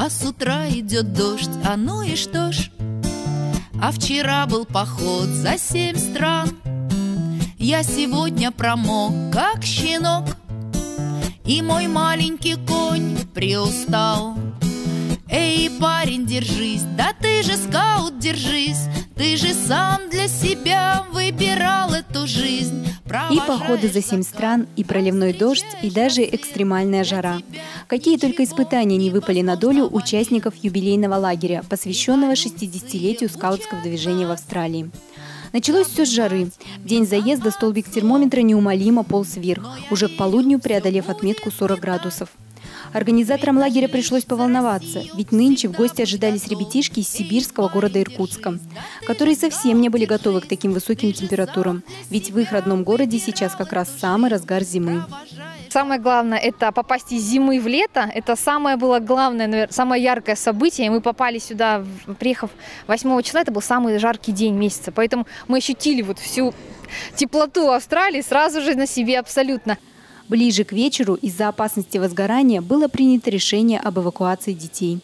а с утра идет дождь, а ну и что ж. А вчера был поход за 7 стран, я сегодня промок, как щенок, и мой маленький конь приустал. Эй, парень, держись, да ты же скаут, держись, ты же сам для себя выбирал эту жизнь. И походы за 7 стран, и проливной дождь, и даже экстремальная жара. Какие только испытания не выпали на долю участников юбилейного лагеря, посвященного 60-летию скаутского движения в Австралии. Началось все с жары. В день заезда столбик термометра неумолимо полз вверх, уже к полудню преодолев отметку 40 градусов. Организаторам лагеря пришлось поволноваться, ведь нынче в гости ожидались ребятишки из сибирского города Иркутска, которые совсем не были готовы к таким высоким температурам, ведь в их родном городе сейчас как раз самый разгар зимы. Самое главное – это попасть из зимы в лето. Это самое было главное, наверное, самое яркое событие. Мы попали сюда, приехав 8 числа, это был самый жаркий день месяца. Поэтому мы ощутили вот всю теплоту Австралии сразу же на себе абсолютно. Ближе к вечеру из-за опасности возгорания было принято решение об эвакуации детей.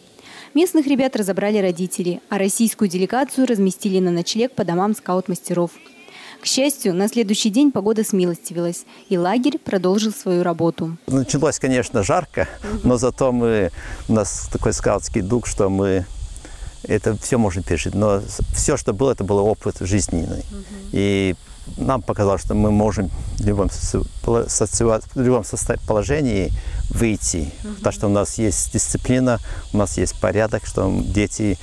Местных ребят разобрали родители, а российскую делегацию разместили на ночлег по домам скаут-мастеров. К счастью, на следующий день погода смилостивилась, и лагерь продолжил свою работу. Началось, конечно, жарко, но зато у нас такой скаутский дух, что мы это все можем пережить. Но все, что было, это был опыт жизненный. И нам показалось, что мы можем в любом положении выйти. Потому что у нас есть дисциплина, у нас есть порядок, что дети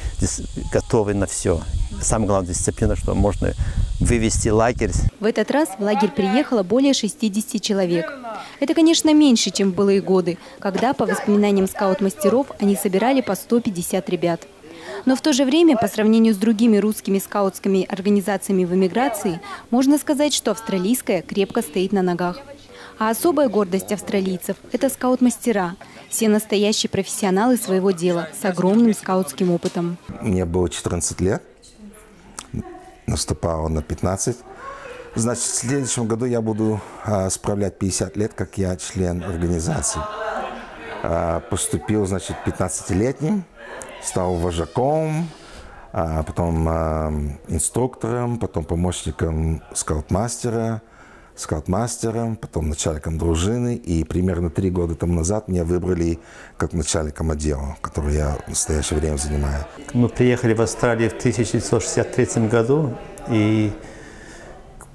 готовы на все. Самое главное, дисциплина, что можно вывести лагерь. В этот раз в лагерь приехало более 60 человек. Это, конечно, меньше, чем в былые годы, когда, по воспоминаниям скаут-мастеров, они собирали по 150 ребят. Но в то же время, по сравнению с другими русскими скаутскими организациями в эмиграции, можно сказать, что австралийская крепко стоит на ногах. А особая гордость австралийцев – это скаут-мастера. Все настоящие профессионалы своего дела, с огромным скаутским опытом. Мне было 14 лет, наступало на 15. Значит, в следующем году я буду справлять 50 лет, как я член организации. Поступил, значит, 15-летним. Стал вожаком, потом инструктором, потом помощником скаутмастером, потом начальником дружины. И примерно 3 года тому назад меня выбрали как начальником отдела, который я в настоящее время занимаю. Мы приехали в Австралию в 1963 году, и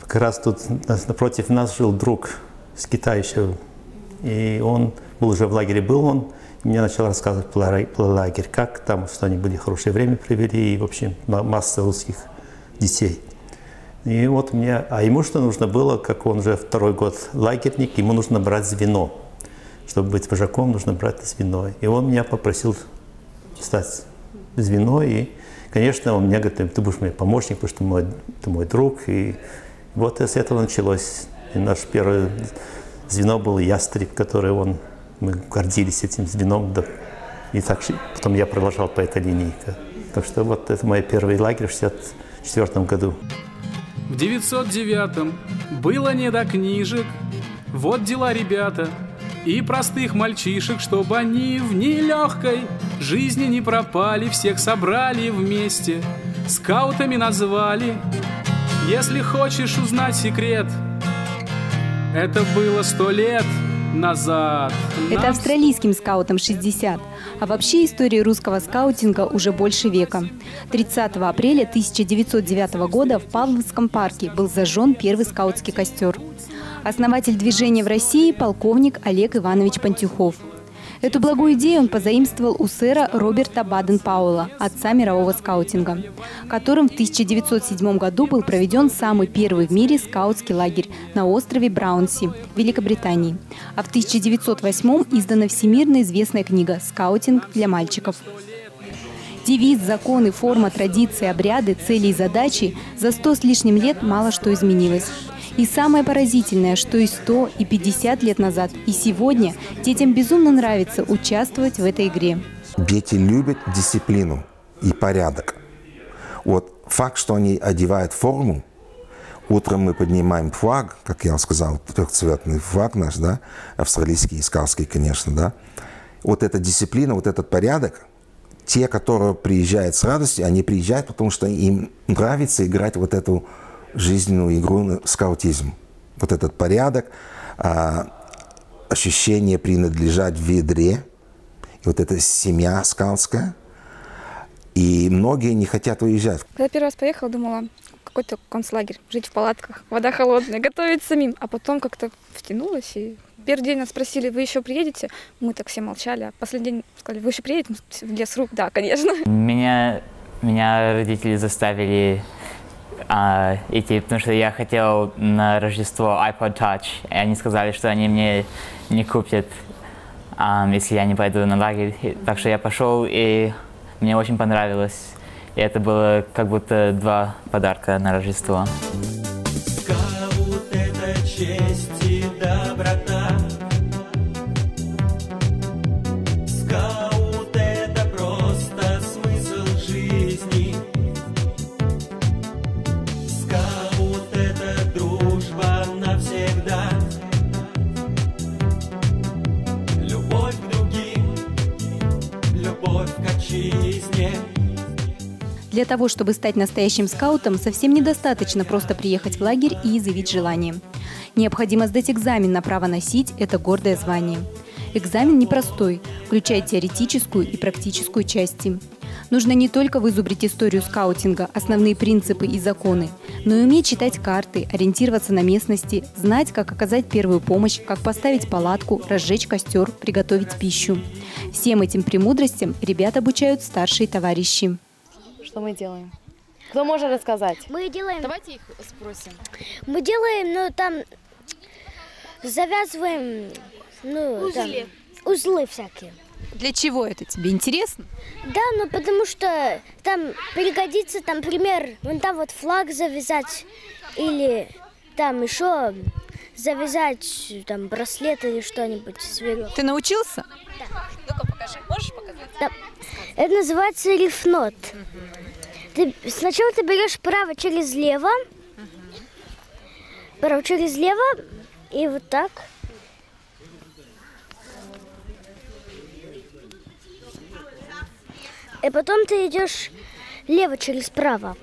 как раз тут напротив нас жил друг с Китая еще. И он был уже в лагере, мне начал рассказывать про лагерь, как там, что они были хорошее время провели, и, в общем, масса русских детей. И вот а ему что нужно было, как он уже 2-й год лагерник, ему нужно брать звено. Чтобы быть вожаком, нужно брать звено. И он меня попросил стать звено, и, конечно, он мне говорит, ты будешь мой помощник, потому что ты мой друг. И вот с этого началось. И наше первое звено было «Ястреб», который мы гордились этим звеном, да. И так потом я продолжал по этой линии. Так что вот это мой первый лагерь в 1964 году. В 909-м было не до книжек, вот дела, ребята, и простых мальчишек, чтобы они в нелегкой жизни не пропали, всех собрали вместе, скаутами назвали. Если хочешь узнать секрет, это было 100 лет назад. Это австралийским скаутам 60. А вообще история русского скаутинга уже больше века. 30 апреля 1909 года в Павловском парке был зажжен первый скаутский костер. Основатель движения в России – полковник Олег Иванович Пантюхов. Эту благую идею он позаимствовал у сэра Роберта Баден-Пауэлла, отца мирового скаутинга, которым в 1907 году был проведен самый первый в мире скаутский лагерь на острове Браунси, Великобритании. А в 1908 издана всемирно известная книга «Скаутинг для мальчиков». Девиз, законы, форма, традиции, обряды, цели и задачи за 100 с лишним лет мало что изменилось. И самое поразительное, что и 100, и 50 лет назад, и сегодня детям безумно нравится участвовать в этой игре. Дети любят дисциплину и порядок. Вот факт, что они одевают форму, утром мы поднимаем флаг, как я сказал, трехцветный флаг наш, да, австралийский, скаутский, конечно, да. Вот эта дисциплина, вот этот порядок, те, которые приезжают с радостью, они приезжают, потому что им нравится играть вот эту жизненную игру скаутизм. Вот этот порядок, ощущение принадлежать в ведре, вот эта семья скаутская. И многие не хотят уезжать. Когда первый раз поехала, думала, какой-то концлагерь, жить в палатках, вода холодная, готовить самим. А потом как-то втянулась. И первый день нас спросили, вы еще приедете? Мы так все молчали. А последний день сказали, вы еще приедете в лес рук? Да, конечно. Меня родители заставили идти, потому что я хотел на Рождество iPod Touch. И они сказали, что они мне не купят, если я не пойду на лагерь. Так что я пошел, и мне очень понравилось. И это было как будто 2 подарка на Рождество. Скаут — это честь и доброта. Скаут — это просто смысл жизни. Скаут — это дружба навсегда. Любовь к другим, любовь к отчизне. Для того, чтобы стать настоящим скаутом, совсем недостаточно просто приехать в лагерь и изъявить желание. Необходимо сдать экзамен на право носить это гордое звание. Экзамен непростой, включает теоретическую и практическую части. Нужно не только вызубрить историю скаутинга, основные принципы и законы, но и уметь читать карты, ориентироваться на местности, знать, как оказать первую помощь, как поставить палатку, разжечь костер, приготовить пищу. Всем этим премудростям ребят обучают старшие товарищи. Что мы делаем? Кто может рассказать? Мы делаем... Давайте их спросим. Мы делаем, там, завязываем, узлы всякие. Для чего это тебе? Интересно? Да, потому что там пригодится, например, вон там вот флаг завязать, или там еще завязать там браслет или что-нибудь с веревкой. Ты научился? Да. Ну-ка покажи. Можешь показать? Да. Это называется рифнот. Сначала ты берешь право через лево, и вот так. И потом ты идешь лево через право.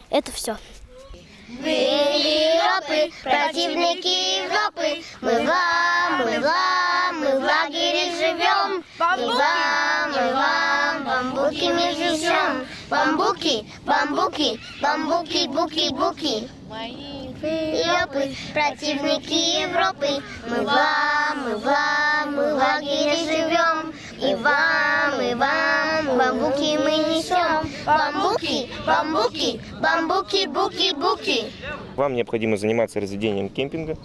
Это все. Вы Европы, противники Европы, мы в лагере живем. И вам, бамбуки мы жжем. Бамбуки, буки. Вы Европы, противники Европы, мы в лагере живем. И вам, бамбуки мы несем. Бамбуки, буки. Вам необходимо заниматься разведением кемпинга,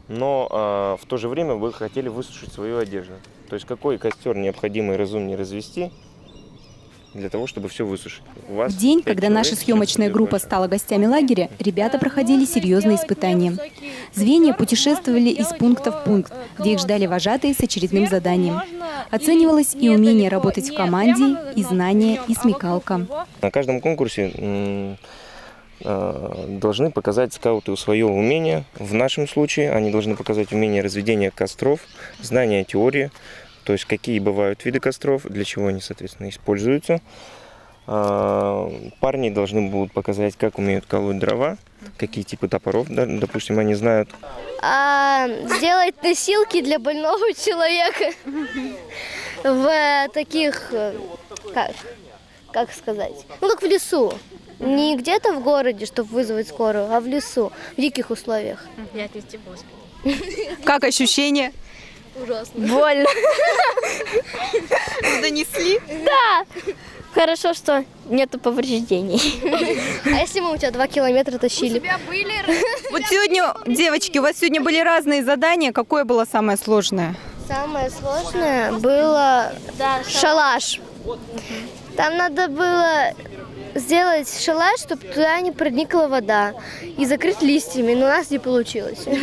но в то же время вы хотели высушить свою одежду. То есть какой костер необходимо и разумнее развести для того, чтобы все высушить. В день, когда наша съемочная группа стала гостями лагеря, ребята проходили серьезные испытания. Звенья путешествовали из пункта в пункт, где их ждали вожатые с очередным заданием. Оценивалось и умение работать в команде, и знания, и смекалка. На каждом конкурсе должны показать скауты свое умение. В нашем случае они должны показать умение разведения костров, знание теории, то есть какие бывают виды костров, для чего они, соответственно, используются. Парни должны будут показать, как умеют колоть дрова, какие типы топоров, допустим, они знают. Сделать носилки для больного человека в таких, как сказать, как в лесу. Не где-то в городе, чтобы вызвать скорую, а в лесу, в диких условиях. Как ощущения? Ужасно. Больно. Донесли? Да. Хорошо, что нету повреждений. А если мы у тебя 2 километра тащили? У тебя были... Вот сегодня, девочки, у вас сегодня были разные задания. Какое было самое сложное? Самое сложное было шалаш. Там надо было сделать шалаш, чтобы туда не проникла вода, и закрыть листьями, но у нас не получилось. Ну,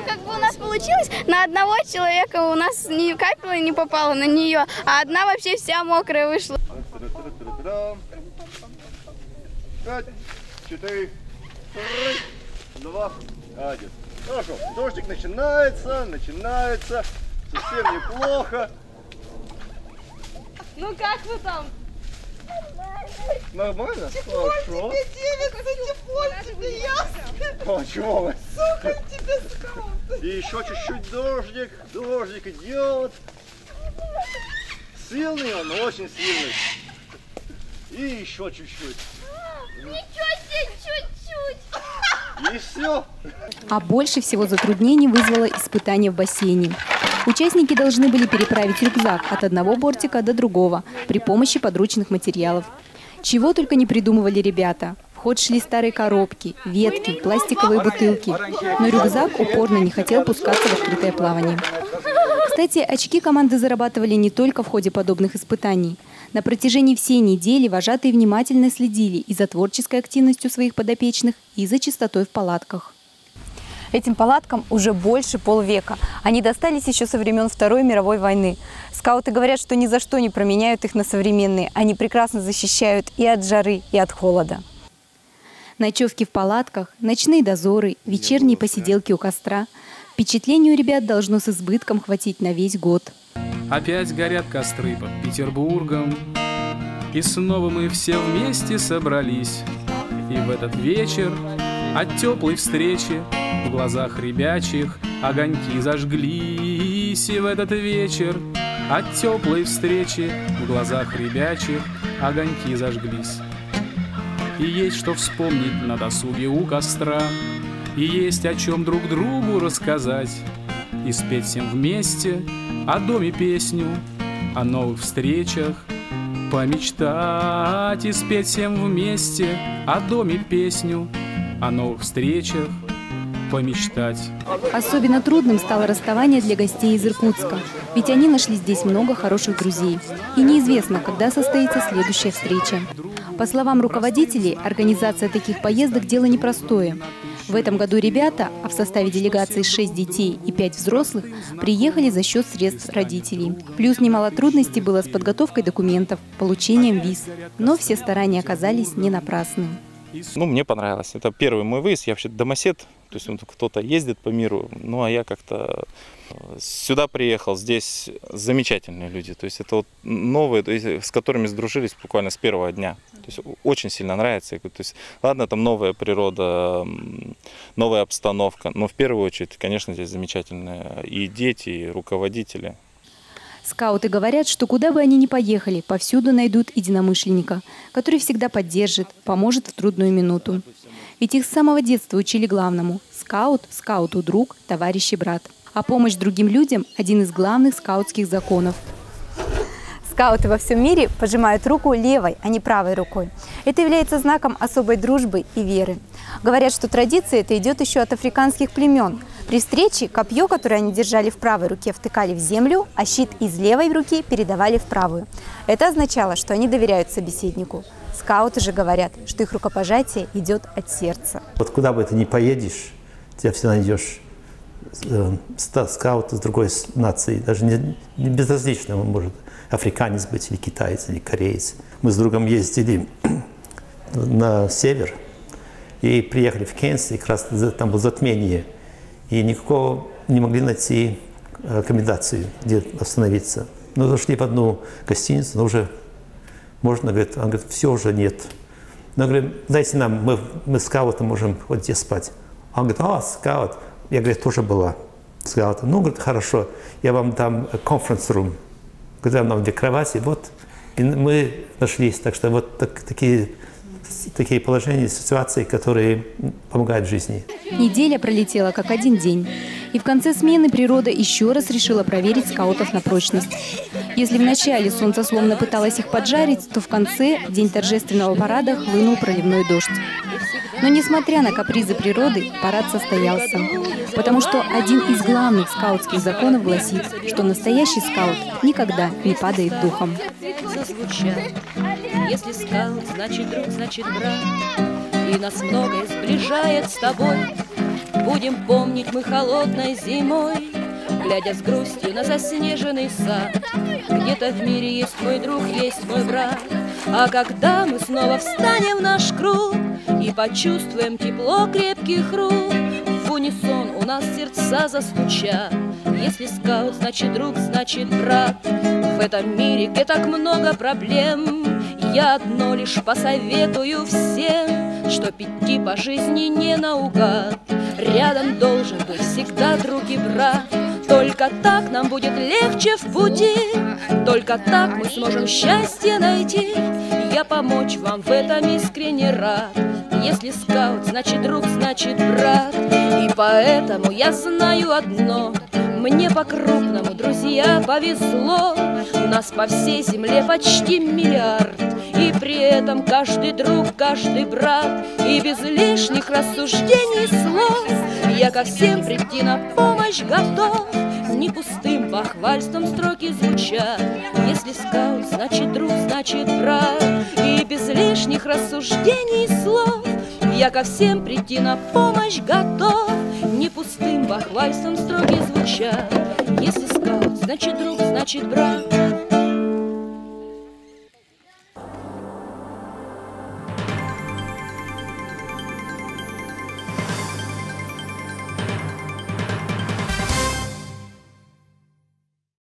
как бы у нас получилось, на одного человека у нас ни капля не попала на нее, а одна вообще вся мокрая вышла. 5, 4, 3, 2, 1. Хорошо, дождик начинается. Совсем неплохо. Ну как вы там? Нормально? Тепло тебе, девица, тепло тебе, ясно? А чего вы? Сухо тебе, скаут. И еще чуть-чуть дождик идет. Сильный он, очень сильный. И еще чуть-чуть. Ничего себе, чуть-чуть. И все. А больше всего затруднений вызвало испытание в бассейне. Участники должны были переправить рюкзак от одного бортика до другого при помощи подручных материалов. Чего только не придумывали ребята. В ход шли старые коробки, ветки, пластиковые бутылки. Но рюкзак упорно не хотел пускаться в открытое плавание. Кстати, очки команды зарабатывали не только в ходе подобных испытаний. На протяжении всей недели вожатые внимательно следили и за творческой активностью своих подопечных, и за чистотой в палатках. Этим палаткам уже больше полвека. Они достались еще со времен Второй мировой войны. Скауты говорят, что ни за что не променяют их на современные. Они прекрасно защищают и от жары, и от холода. Ночевки в палатках, ночные дозоры, вечерние посиделки у костра. Впечатлений у ребят должно с избытком хватить на весь год. Опять горят костры под Петербургом, и снова мы все вместе собрались. И в этот вечер от теплой встречи в глазах ребячих огоньки зажглись. И в этот вечер от теплой встречи в глазах ребячих огоньки зажглись. И есть что вспомнить на досуге у костра, и есть о чем друг другу рассказать, и спеть всем вместе о доме песню, о новых встречах помечтать, и спеть всем вместе о доме песню, о новых встречах помечтать. Особенно трудным стало расставание для гостей из Иркутска, ведь они нашли здесь много хороших друзей. И неизвестно, когда состоится следующая встреча. По словам руководителей, организация таких поездок – дело непростое. В этом году ребята, а в составе делегации 6 детей и 5 взрослых, приехали за счет средств родителей. Плюс немало трудностей было с подготовкой документов, получением виз. Но все старания оказались не напрасны. Ну, мне понравилось. Это первый мой выезд. Я вообще домосед, то есть кто-то ездит по миру, ну а я как-то сюда приехал. Здесь замечательные люди, то есть это вот новые, то есть, с которыми сдружились буквально с первого дня. То есть очень сильно нравится. То есть, ладно, там новая природа, новая обстановка, но в первую очередь, конечно, здесь замечательные и дети, и руководители. Скауты говорят, что куда бы они ни поехали, повсюду найдут единомышленника, который всегда поддержит, поможет в трудную минуту. Ведь их с самого детства учили главному – скаут, скауту друг, товарищ и брат. А помощь другим людям – один из главных скаутских законов. Скауты во всем мире пожимают руку левой, а не правой рукой. Это является знаком особой дружбы и веры. Говорят, что традиция эта идет еще от африканских племен. При встрече копье, которое они держали в правой руке, втыкали в землю, а щит из левой руки передавали в правую. Это означало, что они доверяют собеседнику. Скауты же говорят, что их рукопожатие идет от сердца. Вот куда бы ты ни поедешь, тебя всегда найдешь скаут из другой нации, даже не безразлично, он может африканец быть, или китаец, или кореец. Мы с другом ездили на север и приехали в Кейнс, и как раз там было затмение, и никакого не могли найти аккомодацию, где остановиться. Но зашли в одну гостиницу, но уже можно, говорит, он говорит, все, уже нет. Но говорит, дайте нам, мы скауты можем вот здесь спать. Он говорит, а, скаут. Я, говорит, тоже была скаутом. Ну, говорит, хорошо, я вам дам конференц-рум. Когда нам две кровати, вот, и мы нашлись. Так что вот такие положения, ситуации, которые помогают жизни. Неделя пролетела как один день. И в конце смены природа еще раз решила проверить скаутов на прочность. Если в начале солнце словно пыталось их поджарить, то в конце, в день торжественного парада, хлынул проливной дождь. Но несмотря на капризы природы, парад состоялся. Потому что один из главных скаутских законов гласит, что настоящий скаут никогда не падает духом. Если скаут, значит друг, значит брат, и нас многое сближает с тобой. Будем помнить мы холодной зимой, глядя с грустью на заснеженный сад. Где-то в мире есть мой друг, есть мой брат. А когда мы снова встанем в наш круг и почувствуем тепло крепких рук, в унисон у нас сердца застучат. Если скаут, значит друг, значит брат. В этом мире, где так много проблем, я одно лишь посоветую всем, чтоб идти по жизни не наугад. Рядом должен быть всегда друг и брат. Только так нам будет легче в пути, только так мы сможем счастье найти. Я помочь вам в этом искренне рад. Если скаут, значит друг, значит брат. И поэтому я знаю одно: мне по-крупному, друзья, повезло. У нас по всей земле почти миллиард, и при этом каждый друг, каждый брат. И без лишних рассуждений слов я ко всем прийти на помощь готов. Не пустым похвальством строки звучат. Если скаут, значит друг, значит брат. И без лишних рассуждений слов я ко всем прийти на помощь готов. Не пустым похвальством строки звучат. Если скаут, значит друг, значит брат.